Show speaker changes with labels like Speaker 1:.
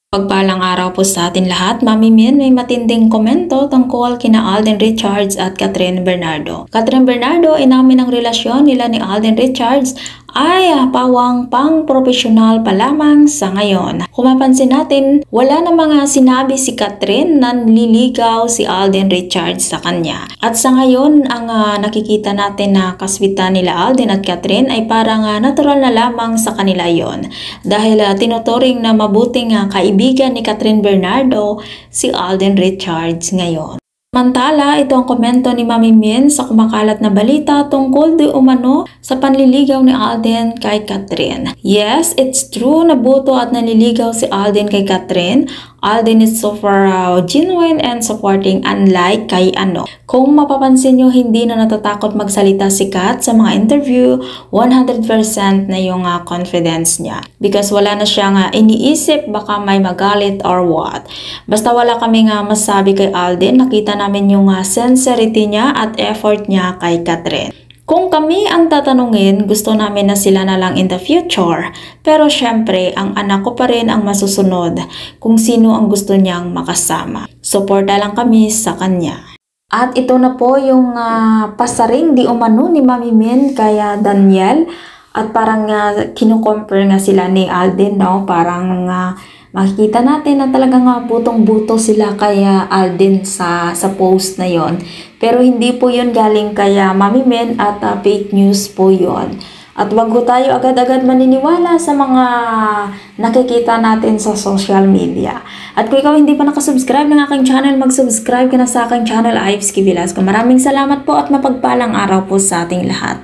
Speaker 1: Pagpalang araw po sa atin lahat, Mami Min, may matinding komento tungkol kina Alden Richards at Kathryn Bernardo. Kathryn Bernardo, inamin ang relasyon nila ni Alden Richards ay pawang pang-profesional pa lamang sa ngayon. Kung mapansin natin, wala na mga sinabi si Kathryn na nililigaw si Alden Richards sa kanya. At sa ngayon, ang nakikita natin na kaswitan nila Alden at Kathryn ay parang natural na lamang sa kanila yon. Dahil tinuturing na mabuting kaibigan ni Kathryn Bernardo si Alden Richards ngayon. Samantala, ito ang komento ni Mami Min sa kumakalat na balita tungkol di umano sa panliligaw ni Alden kay Kathryn. Yes, it's true na buto at nanliligaw si Alden kay Kathryn. Alden is super genuine and supporting, unlike kay ano. Kung mapapansin nyo, hindi na natatakot magsalita si Kat sa mga interview, 100% na yung confidence niya. Because wala na siyang iniisip baka may magalit or what. Basta wala kaming masabi kay Alden, nakita namin yung sincerity niya at effort niya kay Kathryn. Kung kami ang tatanungin, gusto namin na sila na lang in the future. Pero syempre, ang anak ko pa rin ang masusunod kung sino ang gusto niyang makasama. Suporta lang kami sa kanya. At ito na po yung pasaring di umano ni Mami Min kaya Daniel. At parang kinukompare nga sila ni Alden, no? Parang makikita natin na talagang butong-buto sila kay Alden sa post na yon. Pero hindi po yun galing kay Mami Min at fake news po yon. At wag ho tayo agad-agad maniniwala sa mga nakikita natin sa social media. At kung ikaw hindi pa nakasubscribe ng aking channel, mag-subscribe ka na sa aking channel, Ives Velasco. Maraming salamat po at mapagpalang araw po sa ating lahat.